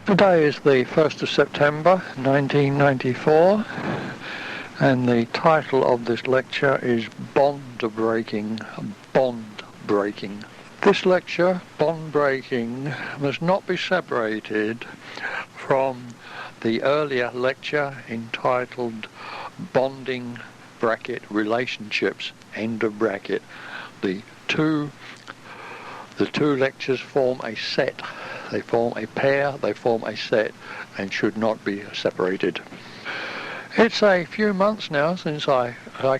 Today is the 1st of September 1994 and the title of this lecture is Bond Breaking. This lecture, Bond Breaking, must not be separated from the earlier lecture entitled Bonding Relationships . The two lectures form a set. They form a pair, they form a set, and should not be separated. It's a few months now since I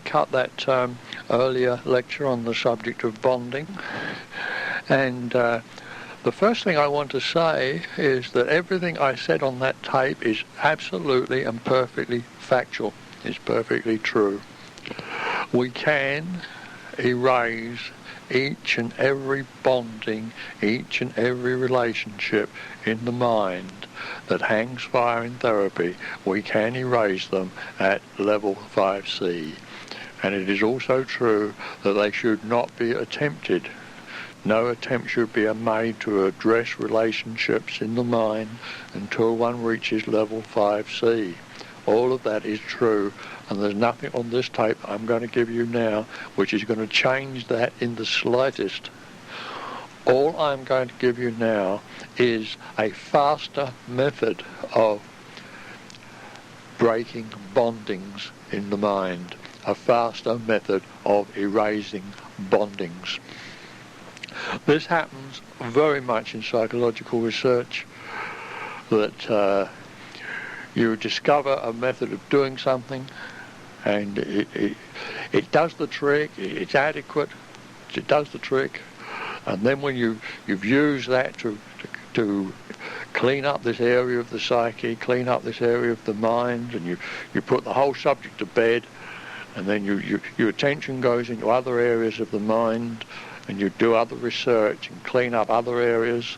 cut that earlier lecture on the subject of bonding, and the first thing I want to say is that everything I said on that tape is absolutely and perfectly factual. It's perfectly true. We can erase each and every bonding, each and every relationship in the mind that hangs fire in therapy. We can erase them at level 5C. And it is also true that they should not be attempted. No attempt should be made to address relationships in the mind until one reaches level 5C. All of that is true, and there's nothing on this tape I'm going to give you now which is going to change that in the slightest. All I'm going to give you now is a faster method of breaking bondings in the mind, a faster method of erasing bondings. This happens very much in psychological research, that you discover a method of doing something and it does the trick, it's adequate, it does the trick, and then when you've used that to clean up this area of the psyche, clean up this area of the mind, and you put the whole subject to bed, and then your attention goes into other areas of the mind, and you do other research and clean up other areas,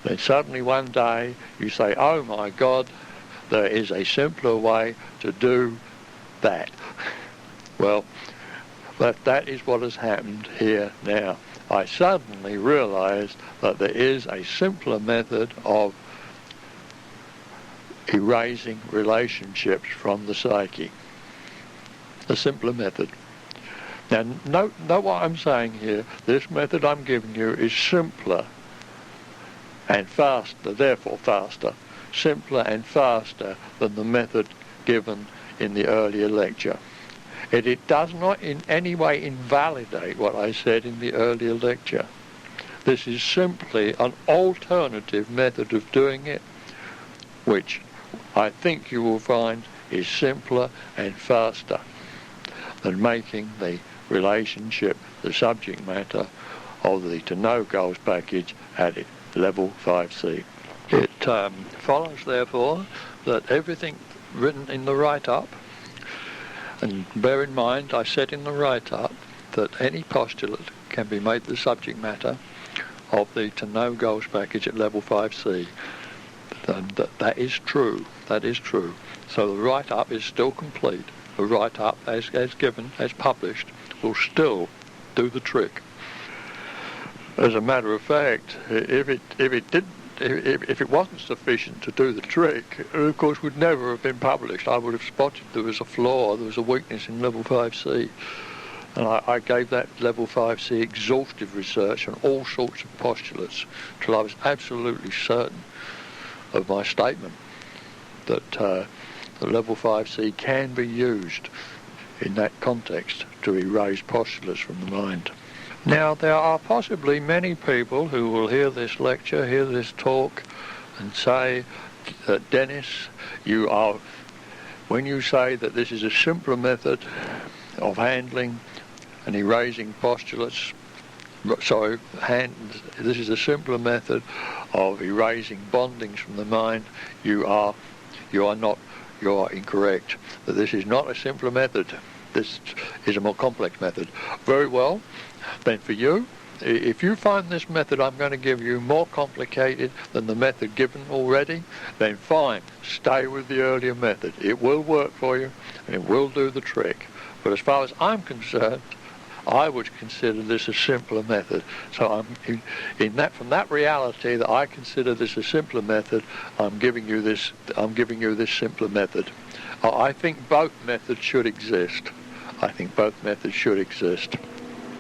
then suddenly one day you say, oh my God, there is a simpler way to do that. Well, that is what has happened here now. I suddenly realized that there is a simpler method of erasing relationships from the psyche. A simpler method. Now, note what I'm saying here. This method I'm giving you is simpler and faster, therefore faster. Simpler and faster than the method given in the earlier lecture. It does not in any way invalidate what I said in the earlier lecture. This is simply an alternative method of doing it, which I think you will find is simpler and faster than making the relationship, the subject matter of the To Know Goals package at level 5C. It follows, therefore, that everything written in the write-up, and bear in mind I said in the write-up that any postulate can be made the subject matter of the To Know Goals package at level 5C. That is true. That is true. So the write-up is still complete. The write-up, as given, as published, will still do the trick. As a matter of fact, if it wasn't sufficient to do the trick, it of course would never have been published. I would have spotted there was a flaw, there was a weakness in level 5C. And I gave that level 5C exhaustive research on all sorts of postulates till I was absolutely certain of my statement. that level 5C can be used in that context to erase postulates from the mind. Now, there are possibly many people who will hear this lecture, hear this talk, and say, Dennis, when you say that this is a simpler method of handling and erasing postulates, this is a simpler method of erasing bondings from the mind, you are incorrect. That this is not a simpler method. This is a more complex method. Very well. Then for you, if you find this method I'm going to give you more complicated than the method given already, then fine, stay with the earlier method. It will work for you and it will do the trick. But as far as I'm concerned, I would consider this a simpler method. So from that reality that I consider this a simpler method, I'm giving you this simpler method. I think both methods should exist.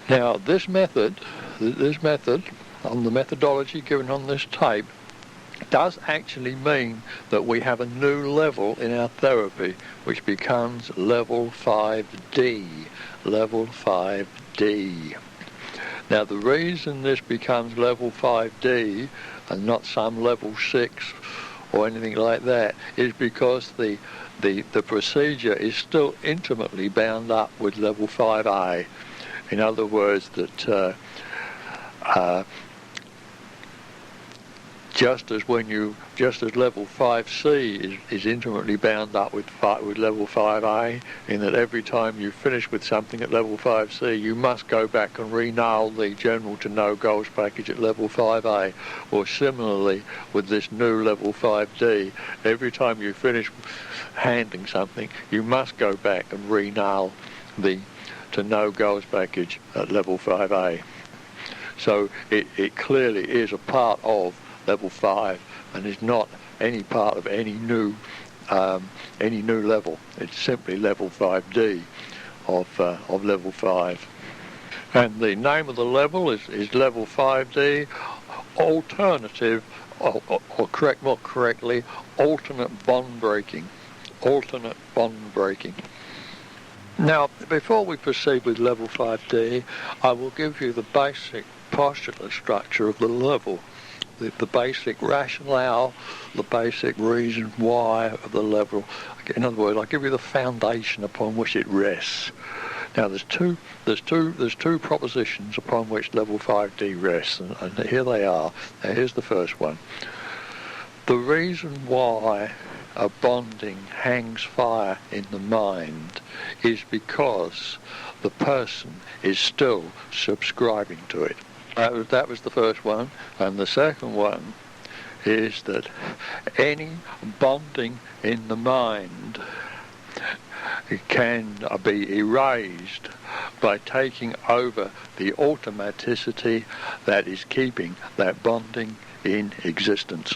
Now, this method on the methodology given on this tape does actually mean that we have a new level in our therapy, which becomes level 5D. Level 5D. Now, the reason this becomes level 5D and not some level 6 or anything like that is because the procedure is still intimately bound up with level 5A. In other words, that just as level 5C is intimately bound up with level 5A, in that every time you finish with something at level 5C, you must go back and re-nail the general to no goals package at level 5A. Or similarly, with this new level 5D, every time you finish handling something, you must go back and re-nail the to no goals package at level 5A. So it clearly is a part of level 5 and is not any part of any new level. It's simply level 5D of level 5. And the name of the level is level 5D, alternative, or more correctly, alternate bond breaking. Alternate bond breaking. Now, before we proceed with level 5D, I will give you the basic postulate structure of the level, the basic rationale, the basic reason why of the level. In other words, I'll give you the foundation upon which it rests. Now, there's two propositions upon which level 5D rests, and here they are. Now, here's the first one. The reason why a bonding hangs fire in the mind is because the person is still subscribing to it. That was the first one. And the second one is that any bonding in the mind can be erased by taking over the automaticity that is keeping that bonding in existence.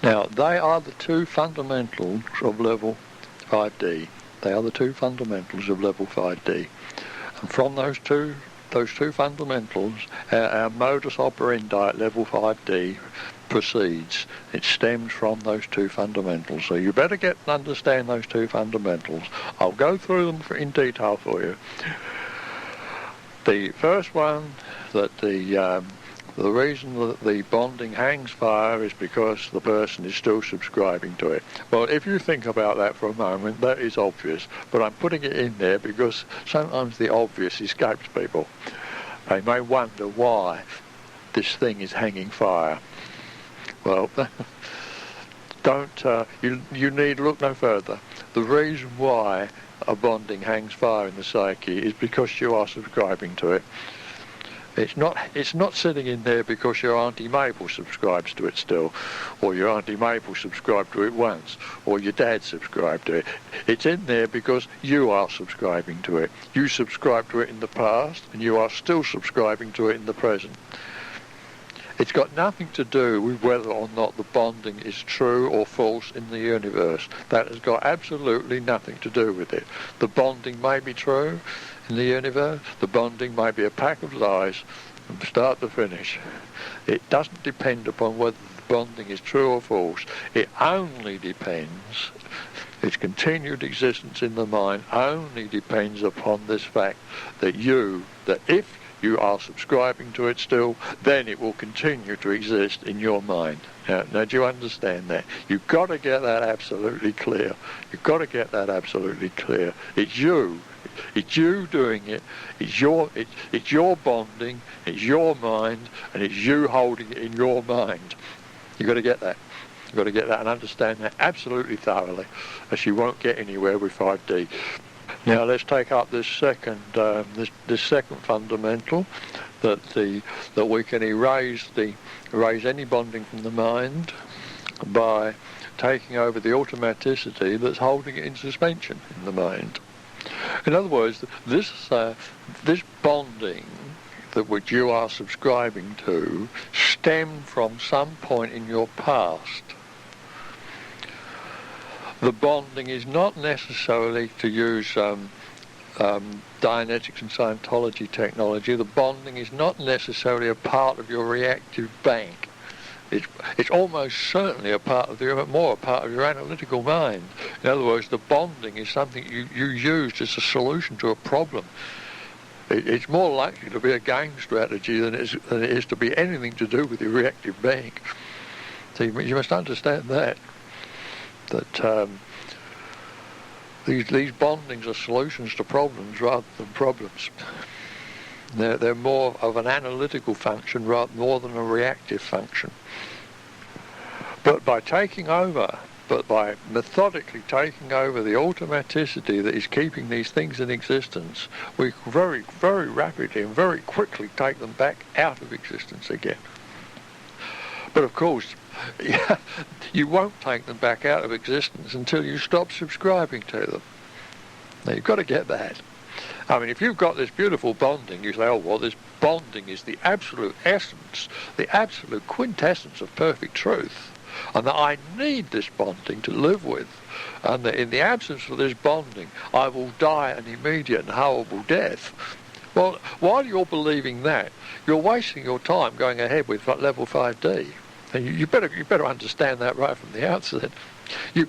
Now, they are the two fundamentals of level 5D. They are the two fundamentals of level 5D. And from those two fundamentals, our modus operandi at level 5D proceeds. It stems from those two fundamentals. So you better get and understand those two fundamentals. I'll go through them in detail for you. The first one, that the reason that the bonding hangs fire is because the person is still subscribing to it. Well, if you think about that for a moment, that is obvious, but I'm putting it in there because sometimes the obvious escapes people. They may wonder why this thing is hanging fire. Well, you need look no further. The reason why a bonding hangs fire in the psyche is because you are subscribing to it. It's not sitting in there because your Auntie Mabel subscribes to it still, or your Auntie Mabel subscribed to it once, or your dad subscribed to it. It's in there because you are subscribing to it. You subscribed to it in the past, and you are still subscribing to it in the present. It's got nothing to do with whether or not the bonding is true or false in the universe. That has got absolutely nothing to do with it. The bonding may be true in the universe. The bonding may be a pack of lies from start to finish. It doesn't depend upon whether bonding is true or false, it only depends, its continued existence in the mind only depends upon this fact that if you are subscribing to it still, then it will continue to exist in your mind. Now do you understand that? You've got to get that absolutely clear. You've got to get that absolutely clear. It's you. It's you doing it. It's your bonding. It's your mind, and it's you holding it in your mind. You've got to get that. You've got to get that and understand that absolutely thoroughly, as you won't get anywhere with 5D. Now let's take up this second fundamental, that we can erase any bonding from the mind by taking over the automaticity that's holding it in suspension in the mind. In other words, this bonding that which you are subscribing to stemmed from some point in your past. The bonding is not necessarily, to use Dianetics and Scientology technology, the bonding is not necessarily a part of your reactive bank. It's almost certainly a part of your analytical mind. In other words, the bonding is something you use as a solution to a problem. It's more likely to be a game strategy than it is to be anything to do with your reactive bank. So you must understand that these bondings are solutions to problems rather than problems. They're more of an analytical function more than a reactive function. But by methodically taking over the automaticity that is keeping these things in existence, we very, very rapidly and very quickly take them back out of existence again. But of course, you won't take them back out of existence until you stop subscribing to them. Now you've got to get that. I mean, if you've got this beautiful bonding, you say, oh, well, this bonding is the absolute essence, the absolute quintessence of perfect truth, and that I need this bonding to live with, and that in the absence of this bonding, I will die an immediate and horrible death. Well, while you're believing that, you're wasting your time going ahead with level 5D. And you better understand that right from the outset. In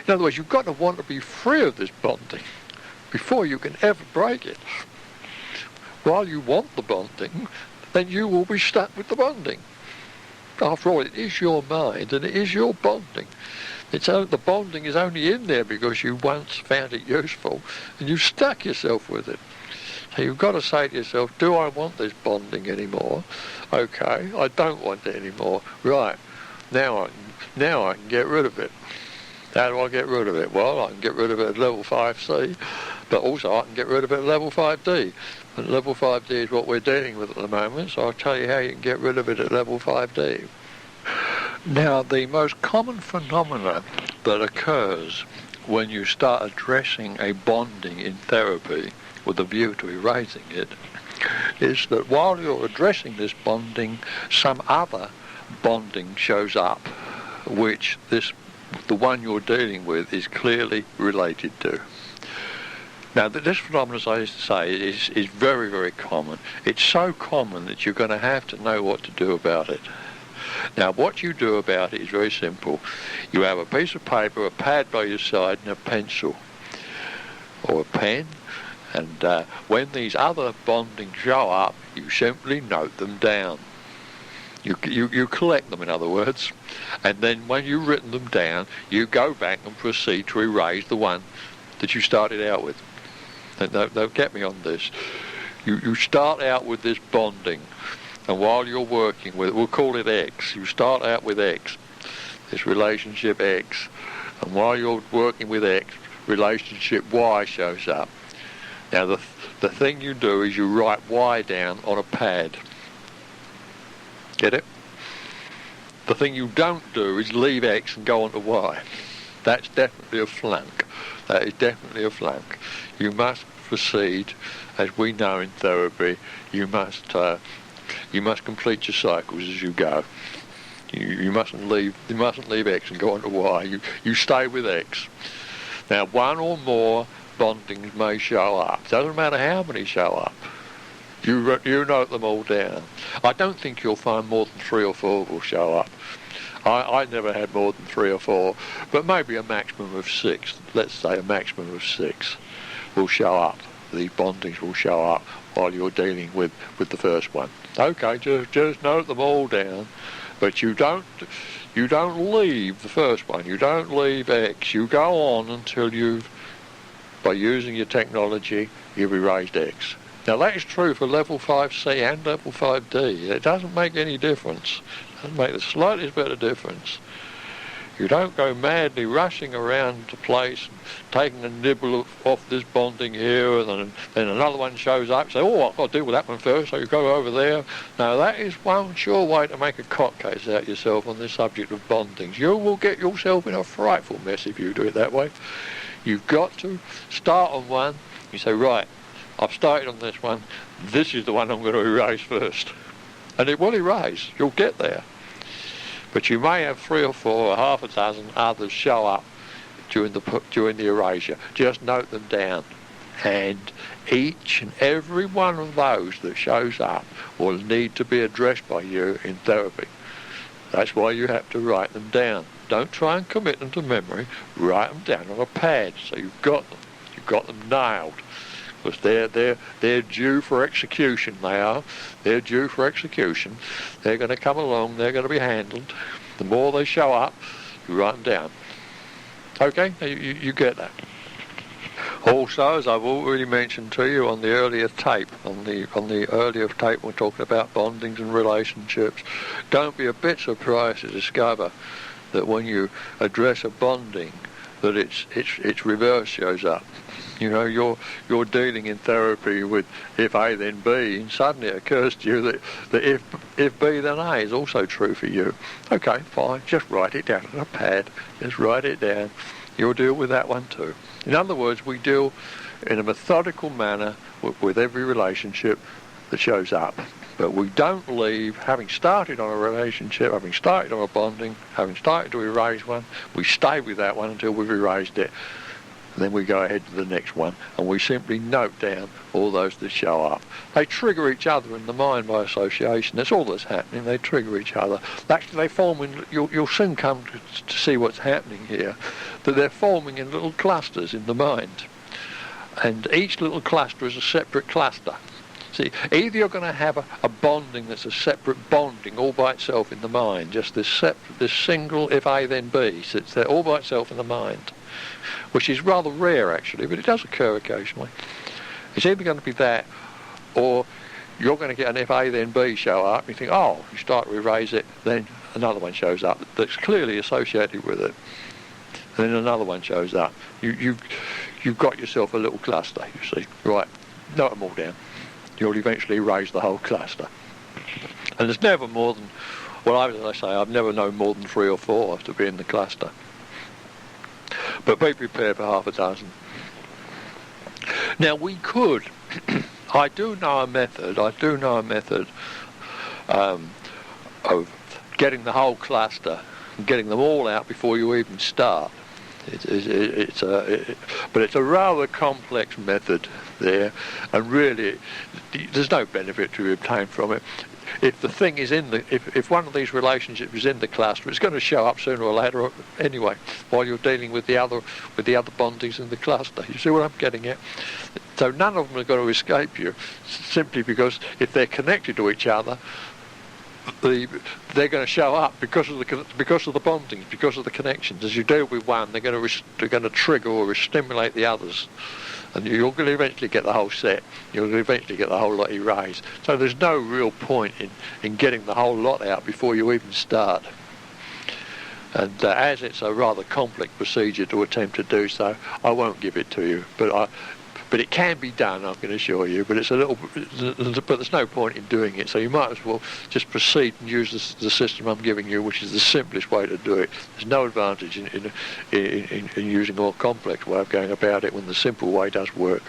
other words, you've got to want to be free of this bonding before you can ever break it. While you want the bonding, then you will be stuck with the bonding. After all, it is your mind and it is your bonding. The bonding is only in there because you once found it useful and you stuck yourself with it. So you've got to say to yourself, do I want this bonding anymore? Okay, I don't want it anymore. Right, now I can get rid of it. How do I get rid of it? Well, I can get rid of it at level 5C, but also I can get rid of it at level 5D. And level 5D is what we're dealing with at the moment, so I'll tell you how you can get rid of it at level 5D. Now, the most common phenomena that occurs when you start addressing a bonding in therapy with a view to erasing it is that while you're addressing this bonding, some other bonding shows up, which the one you're dealing with is clearly related to. Now, this phenomenon, as I used to say, is very, very common. It's so common that you're going to have to know what to do about it. Now, what you do about it is very simple. You have a piece of paper, a pad by your side, and a pencil or a pen. And when these other bondings show up, you simply note them down. You collect them, in other words. And then when you've written them down, you go back and proceed to erase the one that you started out with. Now, get me on this. You start out with this bonding. And while you're working with it, we'll call it X. You start out with X, this relationship X. And while you're working with X, relationship Y shows up. Now, the thing you do is you write Y down on a pad. Get it? The thing you don't do is leave X and go on to Y. That's definitely a flunk. That is definitely a flunk. You must proceed, as we know in therapy, you must complete your cycles as you go. You mustn't leave X and go on to Y. You stay with X. Now, one or more bondings may show up. Doesn't matter how many show up. You note them all down. I don't think you'll find more than 3 or 4 will show up. I never had more than 3 or 4, but maybe a maximum of 6. Let's say a maximum of 6 will show up. These bondings will show up while you're dealing with the first one. Okay, just note them all down, but you don't leave the first one. You don't leave X. You go on until by using your technology, you've erased X. Now that is true for level 5C and level 5D. It doesn't make any difference. It doesn't make the slightest bit of difference. You don't go madly rushing around the place and taking a nibble off this bonding here, and then another one shows up, say, oh, I've got to deal with that one first, so you go over there. Now that is one sure way to make a cock case out yourself on this subject of bondings. You will get yourself in a frightful mess if you do it that way. You've got to start on one. You say, right, I've started on this one. This is the one I'm going to erase first. And it will erase. You'll get there. But you may have 3 or 4 or half a dozen others show up during the erasure. Just note them down. And each and every one of those that shows up will need to be addressed by you in therapy. That's why you have to write them down. Don't try and commit them to memory. Write them down on a pad so you've got them. You've got them nailed. Because they're due for execution, they are. They're due for execution. They're going to come along, they're going to be handled. The more they show up, you write them down. Okay, you get that. Also, as I've already mentioned to you on the earlier tape, on the earlier tape we're talking about bondings and relationships, don't be a bit surprised to discover that when you address a bonding, that its reverse shows up. You know, you're dealing in therapy with if A then B, and suddenly it occurs to you that if B then A is also true for you. Okay, fine, just write it down on a pad. Just write it down. You'll deal with that one too. In other words, we deal in a methodical manner with every relationship that shows up. But we don't leave, having started on a relationship, having started on a bonding, having started to erase one, we stay with that one until we've erased it. Then we go ahead to the next one, and we simply note down all those that show up. They trigger each other in the mind by association. That's all that's happening. They trigger each other. Actually, they form in, you'll soon come to see what's happening here, that they're forming in little clusters in the mind. And each little cluster is a separate cluster. See, either you're going to have a bonding that's a separate bonding all by itself in the mind, just this single if A then B, sits there all by itself in the mind, which is rather rare actually, but it does occur occasionally. It's either going to be that, or you're going to get an if A then B show up, you think, oh, you start to erase it, then another one shows up that's clearly associated with it. And then another one shows up. You've got yourself a little cluster, you see. Right, note them all down. You'll eventually erase the whole cluster. And there's never more than, well, as I say, I've never known more than 3 or 4 to be in the cluster. But be prepared for half a dozen. Now we could, I do know a method of getting the whole cluster and getting them all out before you even start. But it's a rather complex method there, and really there's no benefit to be obtained from it. If the thing is if one of these relationships is in the cluster, it's going to show up sooner or later anyway, while you're dealing with the other bondings in the cluster. You see what I'm getting at? So none of them are going to escape you, simply because if they're connected to each other, they're going to show up because of the bondings, because of the connections. As you deal with one, they're going to trigger or stimulate the others, and you're going to eventually get the whole set. You'll eventually get the whole lot erased. So there's no real point in getting the whole lot out before you even start. And as it's a rather complex procedure to attempt to do so, I won't give it to you. But it can be done, I can assure you. But but there's no point in doing it. So you might as well just proceed and use the system I'm giving you, which is the simplest way to do it. There's no advantage in using a more complex way of going about it when the simple way does work.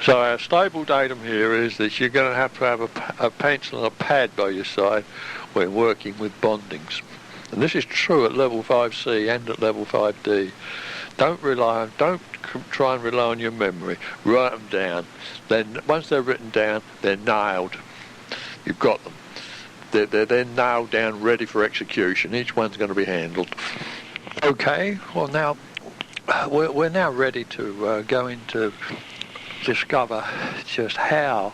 So our stable datum here is that you're going to have a pencil and a pad by your side when working with bondings. And this is true at level 5C and at level 5D. Don't try and rely on your memory. Write them down. Then once they're written down, they're nailed. You've got them. they're then nailed down, ready for execution. Each one's going to be handled. Okay, well now, we're now ready to go into discover just how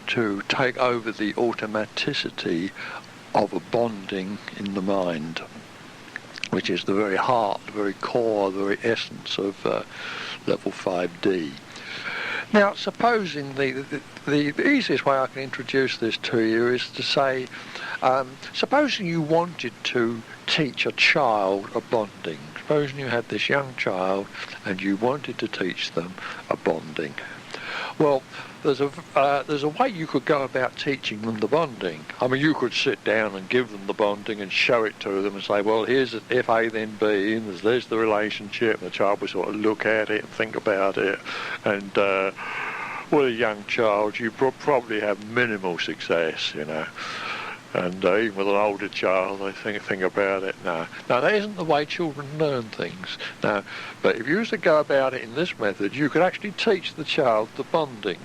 to take over the automaticity of a bonding in the mind, which is the very heart, the very core, the very essence of level 5D. Now, supposing the easiest way I can introduce this to you is to say, supposing you wanted to teach a child a bonding. Supposing you had this young child and you wanted to teach them a bonding. Well, there's a way you could go about teaching them the bonding. I mean, you could sit down and give them the bonding and show it to them and say, well, here's if A then B, and there's the relationship, and the child would sort of look at it and think about it. And with a young child, you probably have minimal success, you know. And even with an older child, they think about it. No, that isn't the way children learn things. No, but if you was to go about it in this method, you could actually teach the child the bonding.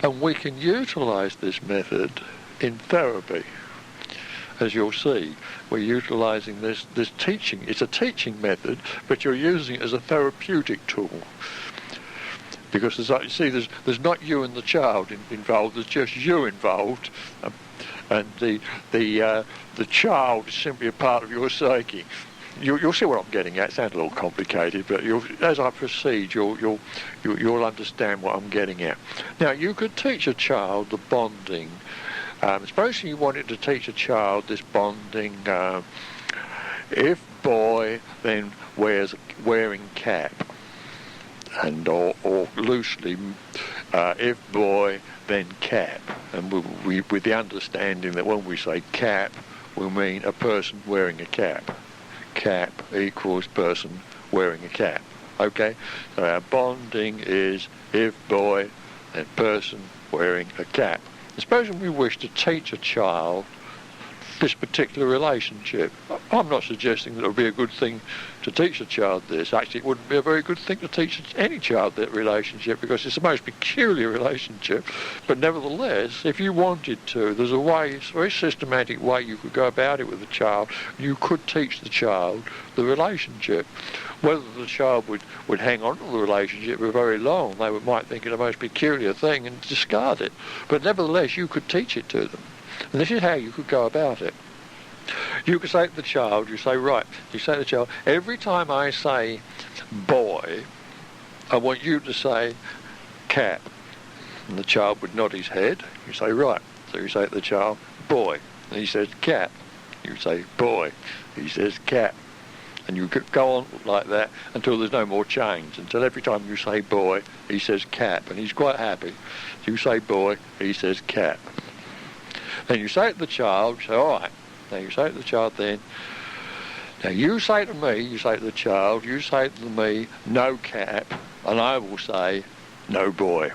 And we can utilise this method in therapy. As you'll see, we're utilising this teaching. It's a teaching method, but you're using it as a therapeutic tool. Because you see, there's not you and the child involved. There's just you involved. And the child is simply a part of your psyche. You'll see what I'm getting at. It sounds a little complicated, but as I proceed, you'll understand what I'm getting at. Now, you could teach a child the bonding. Suppose you wanted to teach a child this bonding. If boy, then wearing cap, and or loosely, if boy, then cap, and we with the understanding that when we say cap, we mean a person wearing a cap. Cap equals person wearing a cap. Okay, so our bonding is if boy, then person wearing a cap. And supposing we wish to teach a child this particular relationship. I'm not suggesting that it would be a good thing to teach a child this. Actually, it wouldn't be a very good thing to teach any child that relationship, because it's the most peculiar relationship. But nevertheless, if you wanted to, there's a way, it's a very systematic way you could go about it with the child. You could teach the child the relationship. Whether the child would hang on to the relationship for very long, they might think it the most peculiar thing and discard it. But nevertheless, you could teach it to them. And this is how you could go about it. You could say to the child, you say to the child, every time I say boy, I want you to say cap. And the child would nod his head. You say, right. So you say to the child, boy. And he says, cap. You say, boy. He says, cap. And you could go on like that until there's no more change. Until every time you say boy, he says cap. And he's quite happy. You say boy, he says cap. Then you say to the child, say, all right. Now you say to the child then, now you say to me, you say to the child, you say to me, no cap, and I will say, no boy.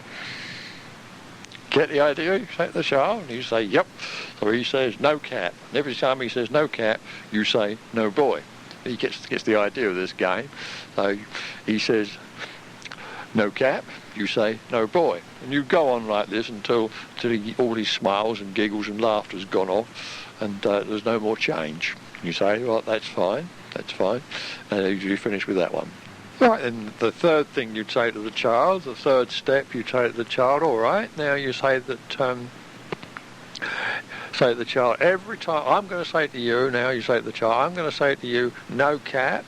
Get the idea? You say to the child, and you say, yep. So he says, no cap. And every time he says no cap, you say, no boy. He gets the idea of this game. So he says, no cap, you say, no boy. And you go on like this until all his smiles and giggles and laughter's gone off, and there's no more change. You say, well, that's fine. And you finish with that one. Right, and the third thing you'd say to the child, the third step you'd say to the child, all right, now you say that, say to the child, every time, I'm going to say to you, now you say to the child, I'm going to say to you, no cap,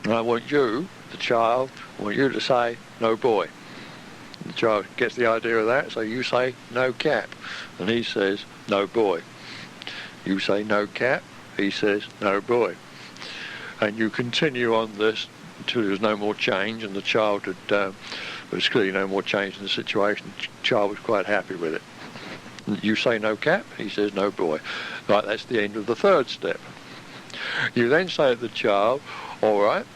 and I want you, the child, I want you to say, no boy. And the child gets the idea of that, so you say, no cap, and he says, no boy. You say, no cap, he says, no boy. And you continue on this until there's no more change, and the child had, there's clearly no more change in the situation. The child was quite happy with it. You say no cap, he says no boy. Right, that's the end of the third step. You then say to the child, all right,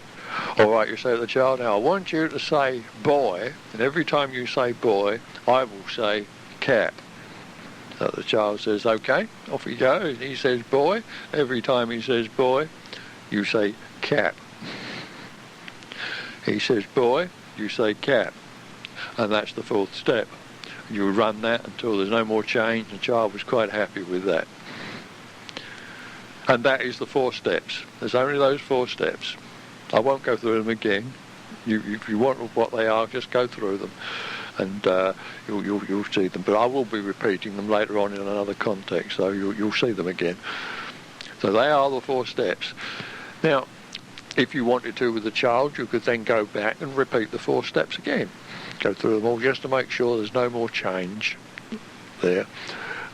you say to the child, now I want you to say boy, and every time you say boy, I will say cap. So the child says, okay, off he goes. He says boy, every time he says boy, you say cap. He says boy, you say cap. And that's the fourth step. You would run that until there's no more change. The child was quite happy with that. And that is the 4 steps. There's only those 4 steps. I won't go through them again. If you want what they are, just go through them, and you'll see them. But I will be repeating them later on in another context, so you'll see them again. So they are the 4 steps. Now, if you wanted to with the child, you could then go back and repeat the 4 steps again. Go through them all just to make sure there's no more change there,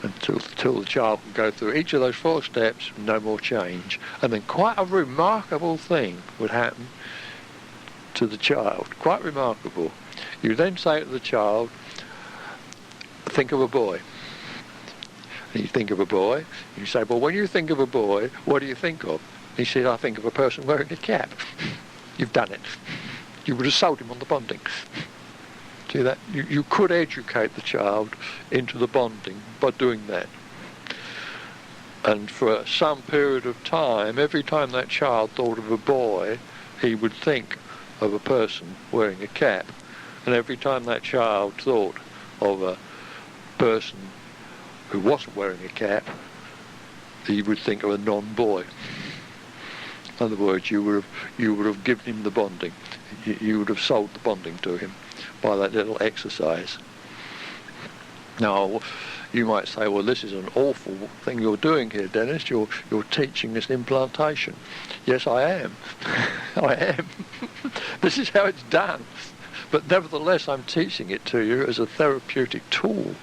until the child can go through each of those 4 steps, no more change. And then quite a remarkable thing would happen to the child. Quite remarkable. You then say to the child, think of a boy. And you think of a boy, and you say, well, when you think of a boy, what do you think of? He said, I think of a person wearing a cap. You've done it. You would have sold him on the bonding. See that? You could educate the child into the bonding by doing that. And for some period of time, every time that child thought of a boy, he would think of a person wearing a cap. And every time that child thought of a person who wasn't wearing a cap, he would think of a non-boy. In other words, you would have given him the bonding. You would have sold the bonding to him by that little exercise. Now, you might say, well, this is an awful thing you're doing here, Dennis. You're teaching this implantation. Yes, I am. I am. This is how it's done. But nevertheless, I'm teaching it to you as a therapeutic tool.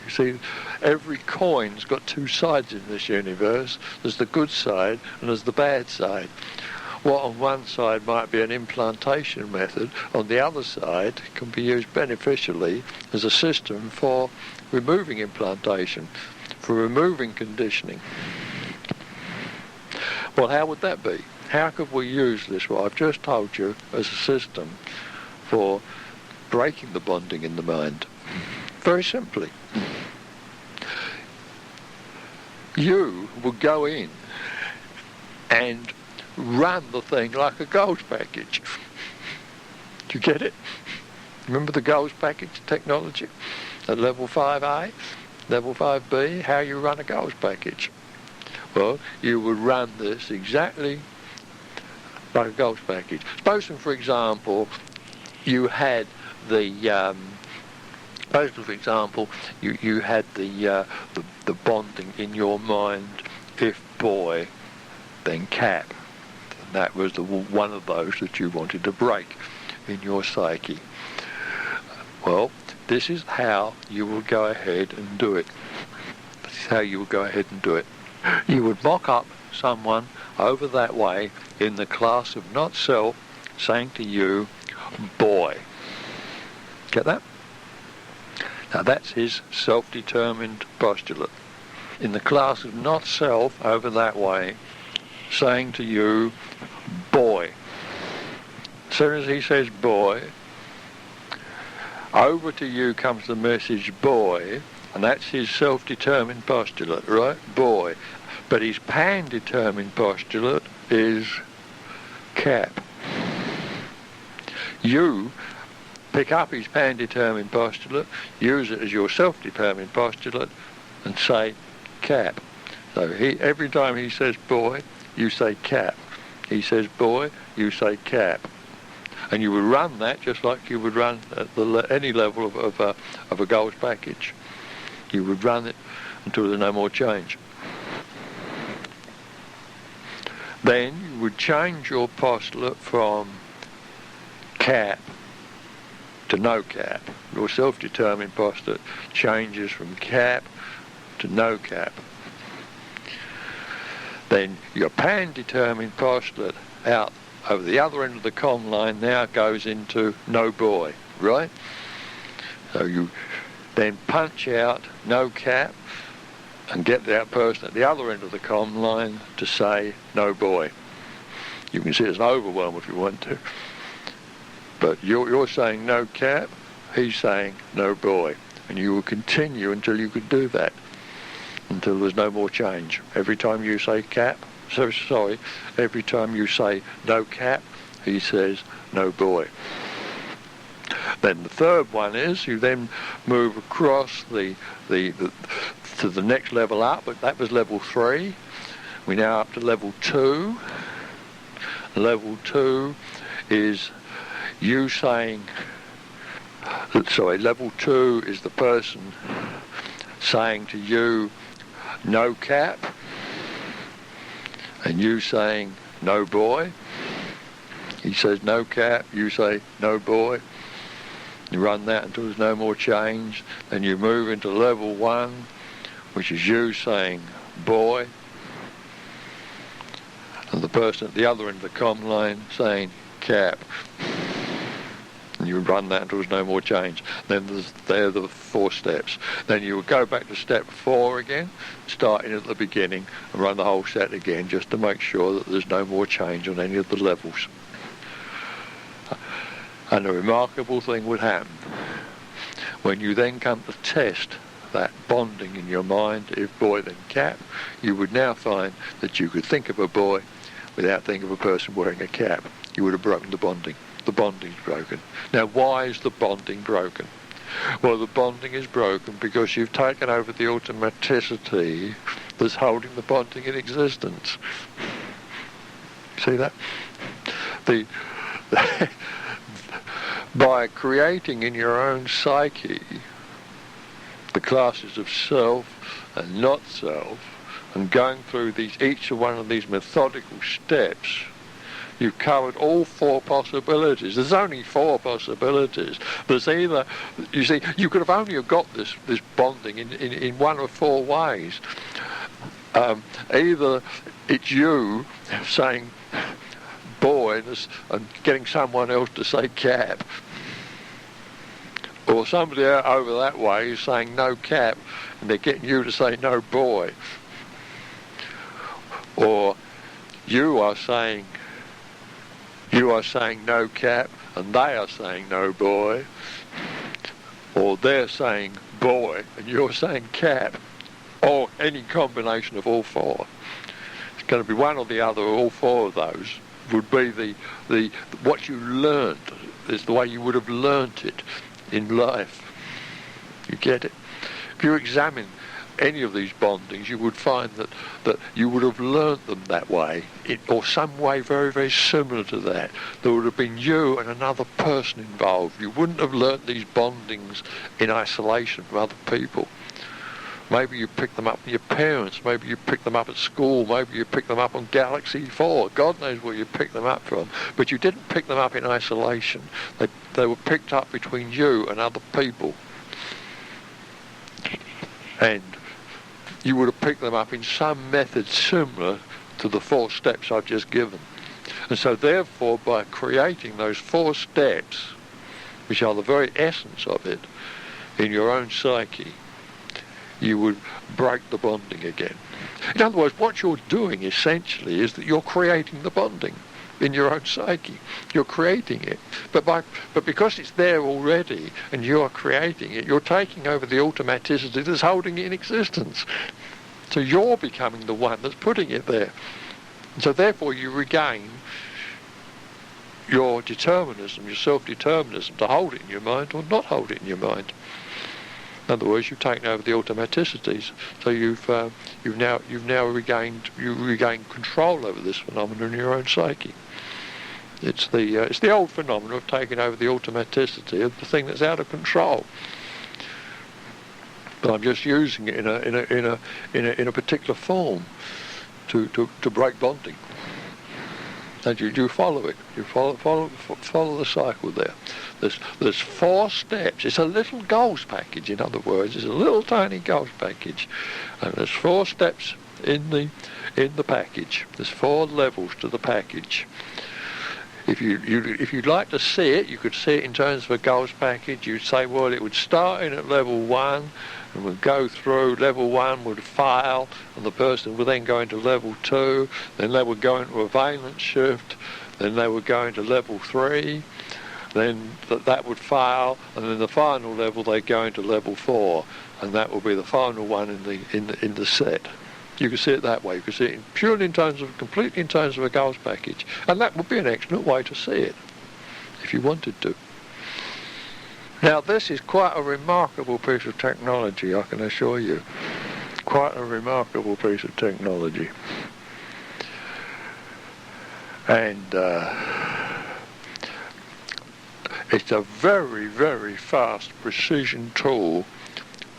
You see, every coin's got 2 sides in this universe. There's the good side and there's the bad side. What on one side might be an implantation method, on the other side can be used beneficially as a system for removing implantation, for removing conditioning. Well, how would that be? How could we use this, what I've just told you, as a system for breaking the bonding in the mind? Very simply. You would go in and run the thing like a goals package. Do you get it? Remember the goals package technology at level 5A, level 5B, how you run a goals package? Well, you would run this exactly like a goals package. Suppose, for example, you had the you had the bonding in your mind, if boy, then cap. And that was one of those that you wanted to break in your psyche. Well, this is how you will go ahead and do it. This is how you will go ahead and do it. You would mock up someone over that way in the class of not self, saying to you, boy. Get that? Now that's his self-determined postulate. In the class of not self over that way, saying to you, boy. As soon as he says boy, over to you comes the message boy, and that's his self-determined postulate, right? Boy. But his pan-determined postulate is cap. You pick up his pan-determined postulate, use it as your self-determined postulate, and say cap. So every time he says boy, you say cap. He says boy, you say cap. And you would run that just like you would run at any level of a goals package. You would run it until there's no more change. Then you would change your postulate from cap to no cap. Your self-determined postulate changes from cap to no cap. Then your pan-determined postulate out over the other end of the comm line now goes into no boy, right? So you then punch out no cap and get that person at the other end of the comm line to say no boy. You can see it's an overwhelm if you want to. But you're saying no cap, he's saying no boy. And you will continue until you can do that, until there's no more change. Every time you say cap, every time you say no cap, he says no boy. Then the third one is you then move across to the next level up, but that was level 3. We're now up to level 2. Level 2 is you saying, level 2 is the person saying to you, no cap, and you saying, no boy. He says no cap, you say no boy. You run that until there's no more change. Then you move into level 1, which is you saying boy, and the person at the other end of the comm line saying cap. And you run that until there's no more change. Then there are the 4 steps. Then you will go back to step 4 again, starting at the beginning, and run the whole set again, just to make sure that there's no more change on any of the levels. And a remarkable thing would happen. When you then come to test that bonding in your mind, if boy then cap, you would now find that you could think of a boy without thinking of a person wearing a cap. You would have broken the bonding. The bonding's broken. Now, why is the bonding broken? Well, the bonding is broken because you've taken over the automaticity that's holding the bonding in existence. See that? By creating in your own psyche the classes of self and not self, and going through each one of these methodical steps, you've covered all 4 possibilities. There's only 4 possibilities. There's either, you see, you could have only got this bonding in 1 of 4 ways. Either it's you saying boy and getting someone else to say cap, or somebody over that way is saying no cap and they're getting you to say no boy, or you are saying no cap and they are saying no boy, or they're saying boy and you're saying cap, or any combination of all 4. It's going to be one or the other, or all 4 of those would be the what you learned, is the way you would have learnt it in life. You get it? If you examine any of these bondings, you would find that you would have learnt them that way, or some way very, very similar to that. There would have been you and another person involved. You wouldn't have learnt these bondings in isolation from other people. Maybe you picked them up from your parents, maybe you picked them up at school, maybe you picked them up on Galaxy 4. God knows where you picked them up from. But you didn't pick them up in isolation. They were picked up between you and other people. And you would have picked them up in some method similar to the 4 steps I've just given. And so therefore, by creating those 4 steps, which are the very essence of it, in your own psyche, you would break the bonding again. In other words, what you're doing essentially is that you're creating the bonding in your own psyche. You're creating it. But because it's there already and you're creating it, you're taking over the automaticity that's holding it in existence. So you're becoming the one that's putting it there. And so therefore you regain your determinism, your self-determinism, to hold it in your mind or not hold it in your mind. In other words, you've taken over the automaticities, so you've now regained control over this phenomenon in your own psyche. It's the old phenomenon of taking over the automaticity of the thing that's out of control. But I'm just using it in a particular form to break bonding. And you follow it. You follow the cycle there. There's 4 steps. It's a little goals package, in other words. It's a little tiny goals package. And there's 4 steps in the package. There's 4 levels to the package. If you'd like to see it, you could see it in terms of a goals package. You'd say, well, it would start in at level 1 and would go through. Level 1 would fail, and the person would then go into level 2. Then they would go into a valence shift. Then they would go into level 3. Then that would fail, and then the final level they go into level 4, and that will be the final one in the set. You can see it that way. You can see it completely in terms of a goals package, and that would be an excellent way to see it if you wanted to. Now this is quite a remarkable piece of technology, I can assure you. Quite a remarkable piece of technology. And it's a very, very fast precision tool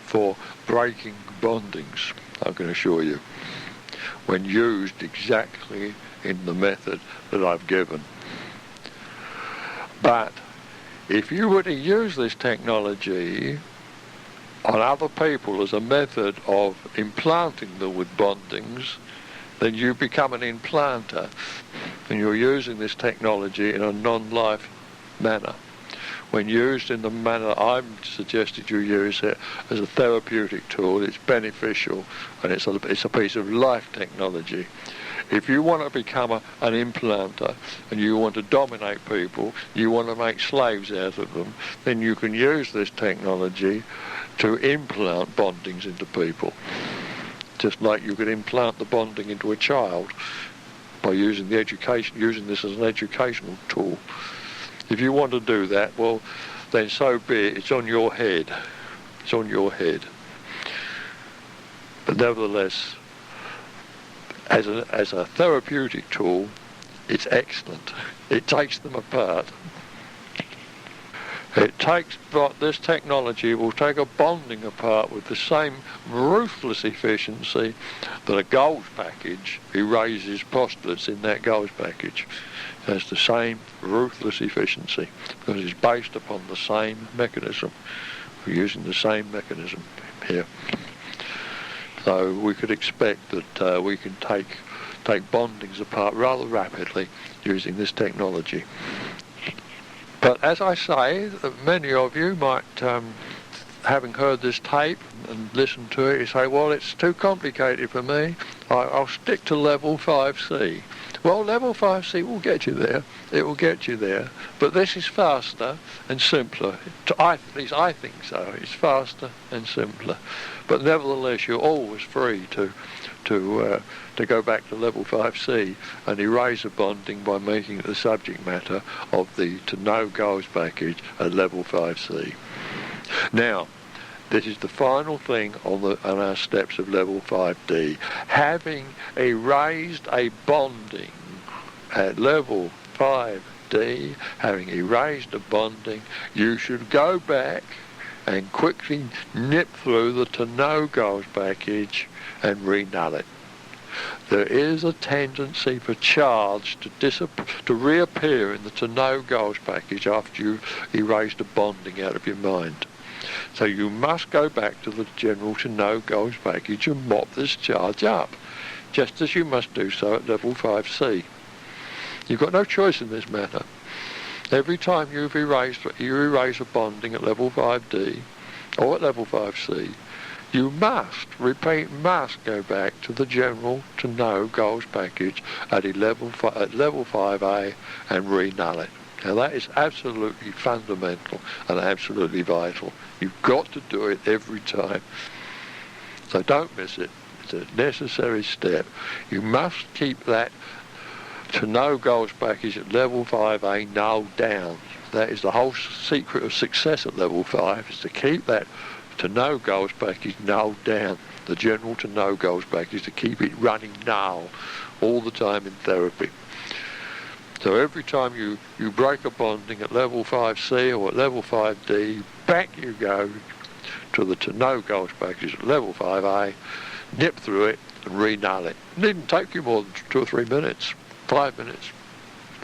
for breaking bondings, I can assure you, when used exactly in the method that I've given. But if you were to use this technology on other people as a method of implanting them with bondings, then you become an implanter, and you're using this technology in a non-life manner. When used in the manner I've suggested you use it as a therapeutic tool, it's beneficial, and it's a piece of life technology. If you want to become an implanter and you want to dominate people, you want to make slaves out of them, then you can use this technology to implant bondings into people. Just like you could implant the bonding into a child by using this as an educational tool. If you want to do that, well, then so be it. It's on your head. It's on your head. But nevertheless, as a therapeutic tool, it's excellent. It takes them apart. This technology will take a bonding apart with the same ruthless efficiency that a goals package erases postulates in that goals package. It has the same ruthless efficiency because it's based upon the same mechanism. We're using the same mechanism here. So we could expect that we can take bondings apart rather rapidly using this technology. But as I say, many of you might, having heard this tape and listened to it, you say, well, it's too complicated for me. I'll stick to level 5C. Well, level 5C will get you there. It will get you there. But this is faster and simpler. At least I think so. It's faster and simpler. But nevertheless, you're always free to go back to level 5C and erase a bonding by making it the subject matter of the to know goals package at level 5C. Now, this is the final thing on our steps of level 5D. Having erased a bonding at level 5D, having erased a bonding, you should go back and quickly nip through the to know goals package and renull it. There is a tendency for charge to reappear in the to know goals package after you've erased a bonding out of your mind. So you must go back to the general to know goals package and mop this charge up, just as you must do so at level 5C. You've got no choice in this matter. Every time you erase a bonding at level 5D or at level 5C, you must go back to the general to know goals package at level 5A and renull it. Now that is absolutely fundamental and absolutely vital. You've got to do it every time. So don't miss it. It's a necessary step. You must keep that to know goals package at level 5A nulled down. That is the whole secret of success at level 5, is to keep that to know goals package nulled down. The general to know goals package, to keep it running null all the time in therapy. So every time you break a bonding at level 5C or at level 5D, back you go to the to know goals package at level 5A, nip through it and renull it. It needn't take you more than 2 or 3 minutes, 5 minutes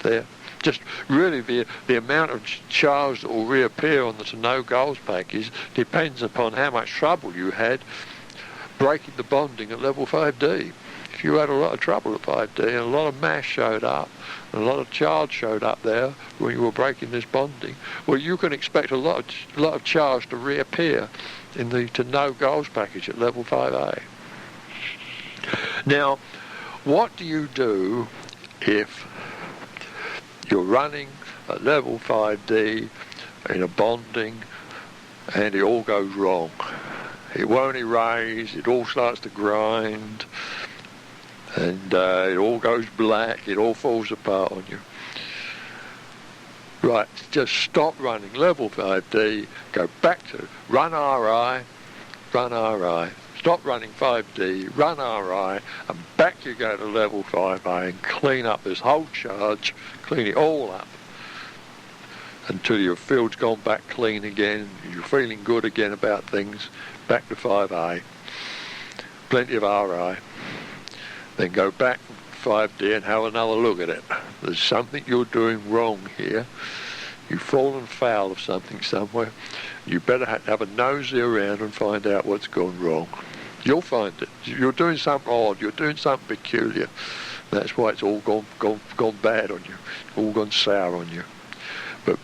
there. Just really the amount of charge that will reappear on the to know goals package depends upon how much trouble you had breaking the bonding at level 5D. If you had a lot of trouble at 5D and a lot of mass showed up and a lot of charge showed up there when you were breaking this bonding, well, you can expect a lot of charge to reappear in the to know goals package at level 5A. Now, what do you do if you're running at level 5D in a bonding and it all goes wrong? It won't erase, it all starts to grind, and it all goes black, it all falls apart on you. Right, just stop running level 5D, go back to run RI, stop running 5D, run RI, and back you go to level 5A and clean up this whole charge, clean it all up until your field's gone back clean again, you're feeling good again about things, back to 5A, plenty of RI, then go back 5D and have another look at it. There's something you're doing wrong here. You've fallen foul of something somewhere. You better have a nosy around and find out what's gone wrong. You'll find it. You're doing something odd. You're doing something peculiar. That's why it's all gone bad on you. All gone sour on you. But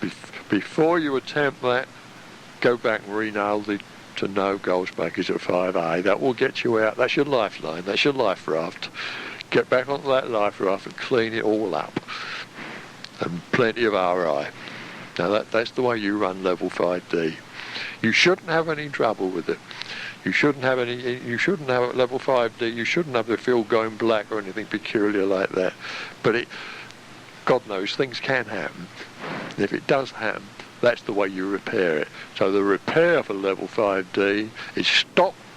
before you attempt that, go back and re-nail the to no goals package at 5A. That will get you out. That's your lifeline. That's your life raft. Get back onto that life raft and clean it all up. And plenty of RI. Now that's the way you run level 5D. You shouldn't have any trouble with it. You shouldn't have at level 5D, you shouldn't have the field going black or anything peculiar like that. But God knows, things can happen. And if it does happen, that's the way you repair it. So the repair for level 5D is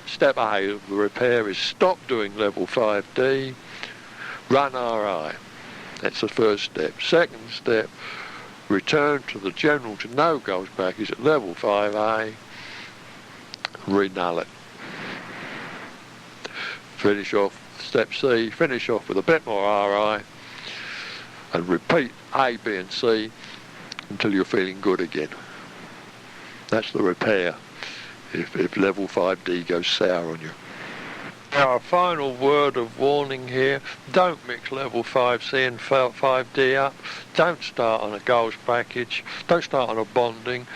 step A of the repair is stop doing level 5D, run RI. That's the first step. Second step, return to the general to no goals package at level 5A, re-null it. Finish off step C, finish off with a bit more RI, and repeat A, B and C until you're feeling good again. That's the repair if level 5D goes sour on you. Now a final word of warning here, don't mix level 5C and 5D up, don't start on a goals package, don't start on a bonding,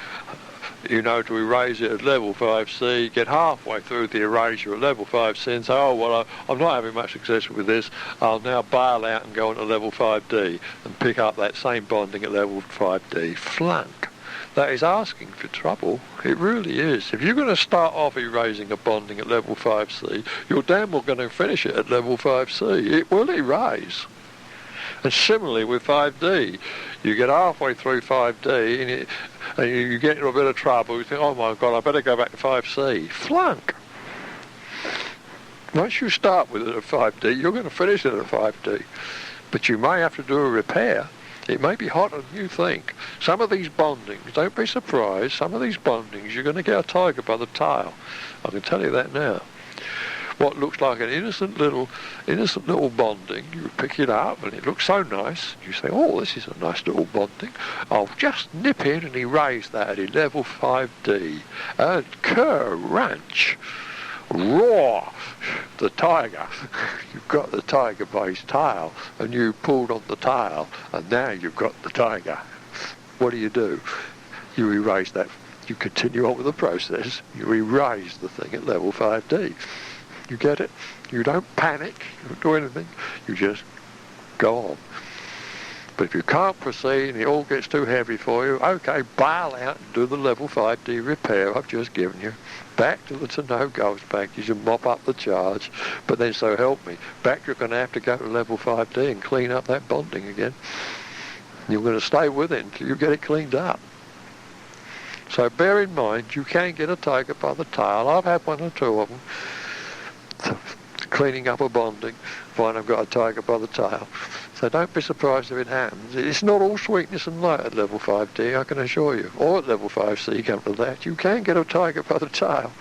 to erase it at level 5C, get halfway through the erasure at level 5C and say, oh well, I'm not having much success with this, I'll now bail out and go on to level 5D and pick up that same bonding at level 5D. Flunk. That is asking for trouble. It really is. If you're going to start off erasing a bonding at level 5C, you're damn well going to finish it at level 5C. It will erase. And similarly with 5D, you get halfway through 5D and you get into a bit of trouble. You think, oh my God, I better go back to 5C. Flunk. Once you start with it at 5D, you're going to finish it at 5D. But you may have to do a repair. It may be hotter than you think. Some of these bondings, don't be surprised, some of these bondings you're going to get a tiger by the tail. I can tell you that now. What looks like an innocent little bonding, you pick it up and it looks so nice. You say, oh, this is a nice little bonding. I'll just nip in and erase that at level 5D. And crunch! Roar! The tiger. You've got the tiger by his tail and you pulled on the tail and now you've got the tiger. What do? You erase that. You continue on with the process. You erase the thing at level 5D. You get it? You don't panic. You don't do anything. You just go on. But if you can't proceed and it all gets too heavy for you, okay, bail out and do the level 5D repair I've just given you. Back to the to no goals package and mop up the charge. But then, so help me, back you're going to have to go to level 5D and clean up that bonding again. You're going to stay with it until you get it cleaned up. So bear in mind, you can get a tiger by the tail. I've had one or two of them. Cleaning up a bonding, find I've got a tiger by the tail. So don't be surprised if it happens. It's not all sweetness and light at level 5D, I can assure you. Or at level 5C, come to that. You can get a tiger by the tail.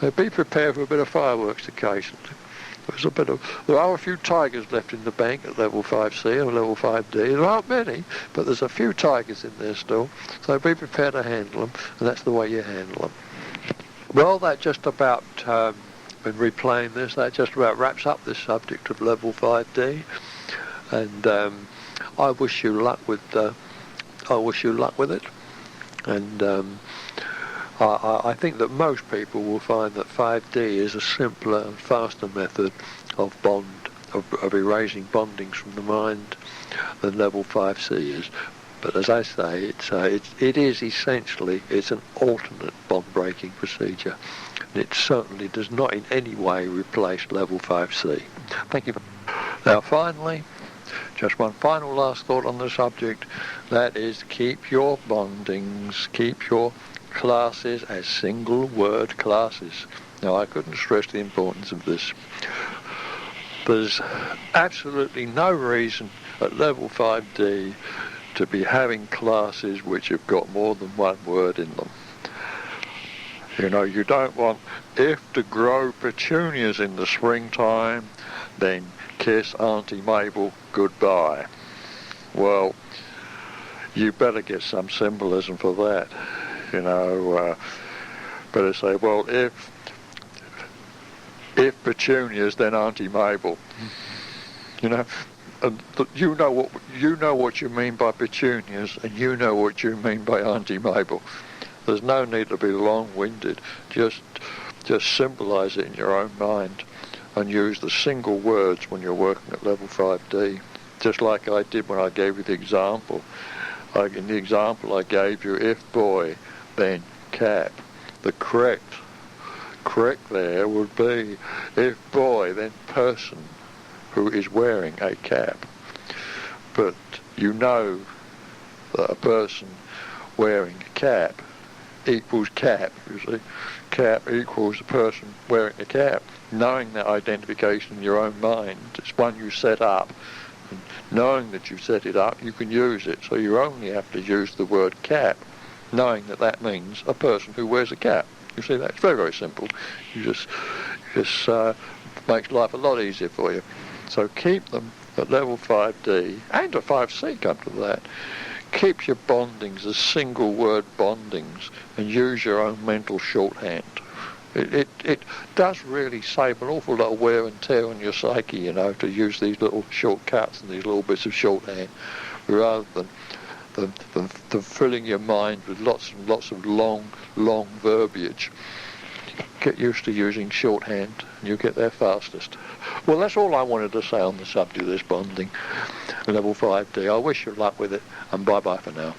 So be prepared for a bit of fireworks occasionally. There are a few tigers left in the bank at level 5C and level 5D. There aren't many, but there's a few tigers in there still. So be prepared to handle them, and that's the way you handle them. Well, that just about... been replaying this, that just about wraps up this subject of level 5D, and I wish you luck with it, and I think that most people will find that 5D is a simpler and faster method of erasing bondings from the mind than level 5C is. But as I say, it is essentially, it's an alternate bond-breaking procedure. And it certainly does not in any way replace level 5C. Thank you. Now finally, Just one final last thought on the subject. That is, keep your bondings, keep your classes as single word classes. Now, I couldn't stress the importance of this. There's absolutely no reason at level 5D to be having classes which have got more than one word in them. You know, you don't want, if to grow petunias in the springtime, then kiss Auntie Mabel goodbye. Well, you better get some symbolism for that. You know, better say, well, if petunias, then Auntie Mabel. You know, and you know what you mean by petunias, and you know what you mean by Auntie Mabel. There's no need to be long-winded. Just symbolise it in your own mind, and use the single words when you're working at level 5D. Just like I did when I gave you the example. In the example I gave you, if boy, then cap. The correct there would be, if boy, then person who is wearing a cap. But you know that a person wearing a cap equals cap, you see. Cap equals a person wearing a cap. Knowing that identification in your own mind, it's one you set up. And knowing that you set it up, you can use it. So you only have to use the word cap, knowing that that means a person who wears a cap. You see, that's very, very simple. You just makes life a lot easier for you. So keep them at level 5D, and at 5C, come to that. Keep your bondings as single word bondings, and use your own mental shorthand. It does really save an awful lot of wear and tear on your psyche, you know, to use these little shortcuts and these little bits of shorthand, rather than filling your mind with lots and lots of long verbiage. Get used to using shorthand, and you'll get there fastest. Well, that's all I wanted to say on the subject of this bonding, level 5D. I wish you luck with it, and bye-bye for now.